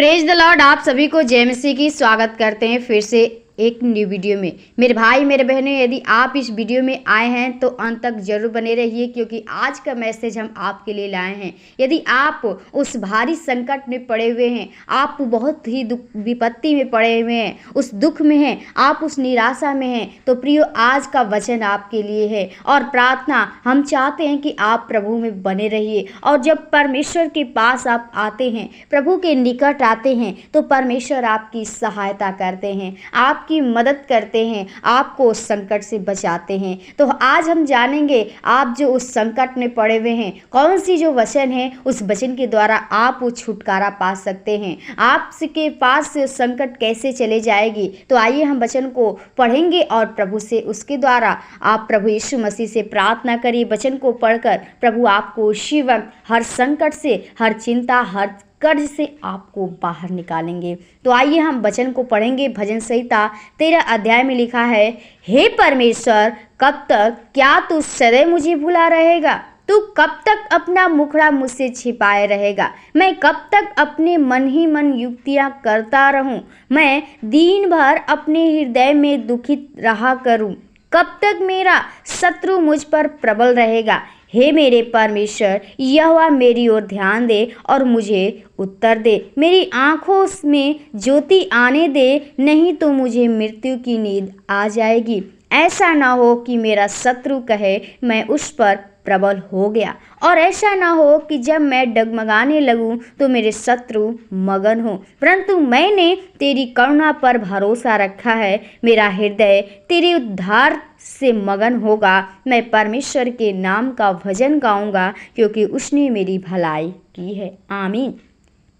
Praise the Lord. आप सभी को जय मसीह की स्वागत करते हैं फिर से एक न्यू वीडियो में। मेरे भाई मेरे बहनें, यदि आप इस वीडियो में आए हैं तो अंत तक जरूर बने रहिए, क्योंकि आज का मैसेज हम आपके लिए लाए हैं। यदि आप उस भारी संकट में पड़े हुए हैं, आप बहुत ही विपत्ति में पड़े हुए हैं, उस दुख में हैं, आप उस निराशा में हैं, तो प्रियो आज का वचन आपके लिए है। और प्रार्थना हम चाहते हैं कि आप प्रभु में बने रहिए। और जब परमेश्वर के पास आप आते हैं, प्रभु के निकट आते हैं, तो परमेश्वर आपकी सहायता करते हैं, आपकी मदद करते हैं, आपको उस संकट से बचाते हैं। तो आज हम जानेंगे आप जो उस संकट में पड़े हुए हैं, कौन सी जो वचन है, उस वचन के द्वारा आप वो छुटकारा पा सकते हैं। आपके पास से संकट कैसे चले जाएगी। तो आइए हम वचन को पढ़ेंगे और प्रभु से उसके द्वारा आप प्रभु यीशु मसीह से प्रार्थना करिए। वचन को पढ़कर प्रभु आपको उसी वक्त हर संकट से, हर चिंता, हर कर्ज से आपको बाहर निकालेंगे। तो आइए हम वचन को पढ़ेंगे। भजन संहिता 13 अध्याय में लिखा है, हे परमेश्वर, कब तक क्या तू सदैव मुझे भुला रहेगा? तू कब तक अपना मुखड़ा मुझसे छिपाए रहेगा? मैं कब तक अपने मन ही मन युक्तियां करता रहूं? मैं दिन भर अपने हृदय में दुखित रहा करूं? कब तक मेरा शत्रु मुझ पर प्रबल रहेगा? हे मेरे परमेश्वर, यहोवा मेरी ओर ध्यान दे और मुझे उत्तर दे। मेरी आँखों में ज्योति आने दे, नहीं तो मुझे मृत्यु की नींद आ जाएगी। ऐसा ना हो कि मेरा शत्रु कहे मैं उस पर प्रबल हो गया, और ऐसा ना हो कि जब मैं डगमगाने लगूं तो मेरे शत्रु मगन हो। परंतु मैंने तेरी करुणा पर भरोसा रखा है, मेरा हृदय तेरे उद्धार से मगन होगा। मैं परमेश्वर के नाम का भजन गाऊंगा, क्योंकि उसने मेरी भलाई की है। आमीन।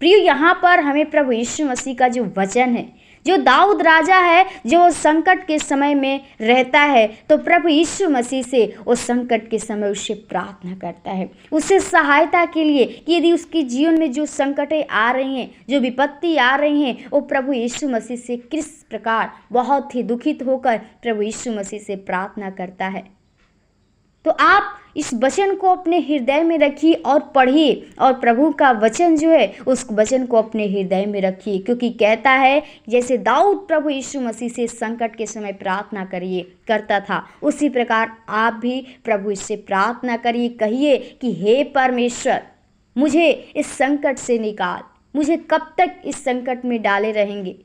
प्रिय, यहाँ पर हमें प्रभु यीशु मसीह का जो वचन है, जो दाऊद राजा है, जो संकट के समय में रहता है, तो प्रभु यीशु मसीह से उस संकट के समय उससे प्रार्थना करता है, उससे सहायता के लिए कि यदि उसके जीवन में जो संकटें आ रही हैं, जो विपत्ति आ रही हैं, वो प्रभु यीशु मसीह से किस प्रकार बहुत ही दुखित होकर प्रभु यीशु मसीह से प्रार्थना करता है। तो आप इस वचन को अपने हृदय में रखिए और पढ़िए, और प्रभु का वचन जो है उस वचन को अपने हृदय में रखिए, क्योंकि कहता है जैसे दाऊद प्रभु यीशु मसीह से संकट के समय प्रार्थना करता था, उसी प्रकार आप भी प्रभु इससे प्रार्थना करिए। कहिए कि हे परमेश्वर, मुझे इस संकट से निकाल, मुझे कब तक इस संकट में डाले रहेंगे।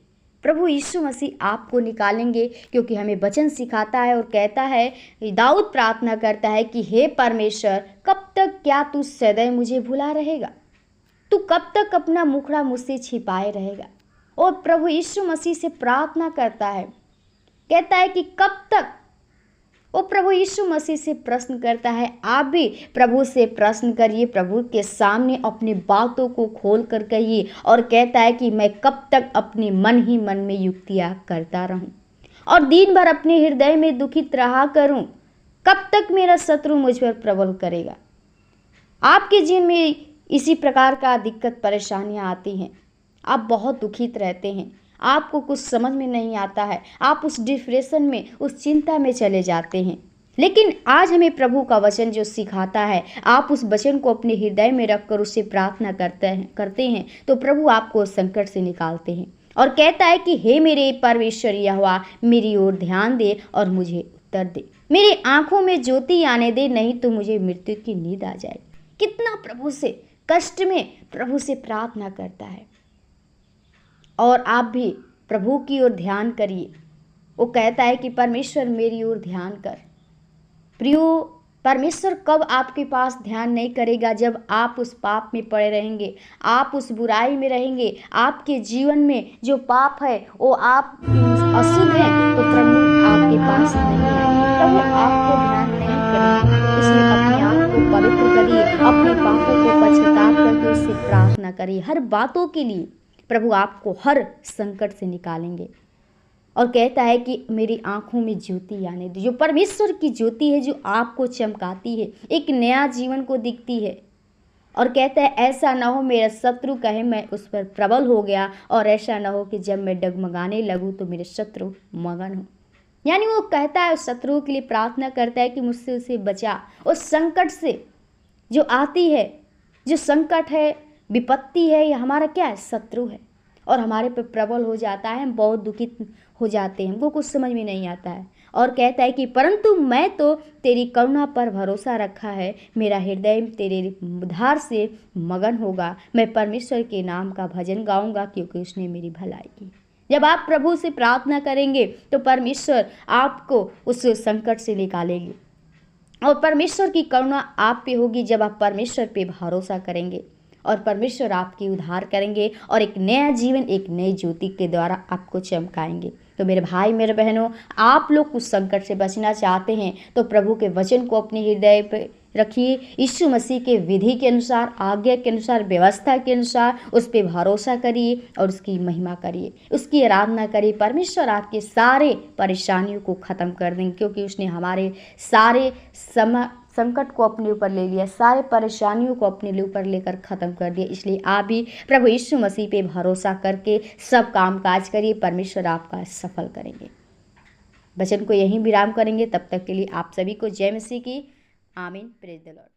प्रभु यीशु मसीह आपको निकालेंगे, क्योंकि हमें वचन सिखाता है और कहता है, दाऊद प्रार्थना करता है कि हे परमेश्वर, कब तक क्या तू सदैव मुझे भुला रहेगा? तू कब तक अपना मुखड़ा मुझसे छिपाए रहेगा? और प्रभु यीशु मसीह से प्रार्थना करता है, कहता है कि कब तक। वो प्रभु यीशु मसीह से प्रश्न करता है। आप भी प्रभु से प्रश्न करिए, प्रभु के सामने अपनी बातों को खोल कर कहिए, और कहता है कि मैं कब तक अपने मन ही मन में युक्तियाँ करता रहूं और दिन भर अपने हृदय में दुखित रहा करूं? कब तक मेरा शत्रु मुझ पर प्रबल करेगा? आपके जीवन में इसी प्रकार का दिक्कत परेशानियां आती हैं, आप बहुत दुखित रहते हैं, आपको कुछ समझ में नहीं आता है, आप उस डिप्रेशन में, उस चिंता में चले जाते हैं। लेकिन आज हमें प्रभु का वचन जो सिखाता है, आप उस वचन को अपने हृदय में रखकर उससे प्रार्थना करते हैं, तो प्रभु आपको उस संकट से निकालते हैं। और कहता है कि हे मेरे परमेश्वर यहोवा, मेरी ओर ध्यान दे और मुझे उत्तर दे। मेरी आंखों में ज्योति आने दे, नहीं तो मुझे मृत्यु की नींद आ जाए। कितना प्रभु से कष्ट में प्रभु से प्रार्थना करता है। और आप भी प्रभु की ओर ध्यान करिए। वो कहता है कि परमेश्वर मेरी ओर ध्यान कर। प्रियो, परमेश्वर कब आपके पास ध्यान नहीं करेगा? जब आप उस पाप में पड़े रहेंगे, आप उस बुराई में रहेंगे, आपके जीवन में जो पाप है वो आप अशुद्ध हैं, तो प्रभु आपके पास नहीं आएंगे, प्रभु आपको ध्यान नहीं करेंगे। इसलिए अपने आप को पवित्र करिए, अपने पापों को पछताप करके उससे प्रार्थना करिए। हर बातों के लिए प्रभु आपको हर संकट से निकालेंगे। और कहता है कि मेरी आंखों में ज्योति आने दे। जो परमेश्वर की ज्योति है, जो आपको चमकाती है, एक नया जीवन को दिखती है। और कहता है ऐसा ना हो मेरा शत्रु कहे मैं उस पर प्रबल हो गया, और ऐसा ना हो कि जब मैं डगमगाने लगूं तो मेरे शत्रु मगन हो। यानी वो कहता है, उस शत्रुओं के लिए प्रार्थना करता है कि मुझसे उसे बचा, उस संकट से जो आती है। जो संकट है, विपत्ति है, ये हमारा क्या है? शत्रु है। और हमारे पे प्रबल हो जाता है, हम बहुत दुखित हो जाते हैं, हमको कुछ समझ में नहीं आता है। और कहता है कि परंतु मैं तो तेरी करुणा पर भरोसा रखा है, मेरा हृदय तेरे उद्धार से मगन होगा, मैं परमेश्वर के नाम का भजन गाऊंगा क्योंकि उसने मेरी भलाई की। जब आप प्रभु से प्रार्थना करेंगे तो परमेश्वर आपको उस संकट से निकालेंगे और परमेश्वर की करुणा आप पे होगी जब आप परमेश्वर पे भरोसा करेंगे और परमेश्वर आपकी उद्धार करेंगे और एक नया जीवन, एक नई ज्योति के द्वारा आपको चमकाएंगे। तो मेरे भाई मेरे बहनों, आप लोग उस संकट से बचना चाहते हैं तो प्रभु के वचन को अपने हृदय पर रखिए, यीशु मसीह के विधि के अनुसार, आज्ञा के अनुसार, व्यवस्था के अनुसार उस पर भरोसा करिए और उसकी महिमा करिए, उसकी आराधना करिए। परमेश्वर आपके सारे परेशानियों को ख़त्म कर देंगे क्योंकि उसने हमारे सारे संकट को अपने ऊपर ले लिया, सारे परेशानियों को अपने ऊपर लेकर ख़त्म कर दिया। इसलिए आप भी प्रभु यीशु मसीह पे भरोसा करके सब काम काज करिए, परमेश्वर आपका सफल करेंगे। वचन को यहीं विराम करेंगे, तब तक के लिए आप सभी को जय मसीह की। आमीन। Praise the Lord.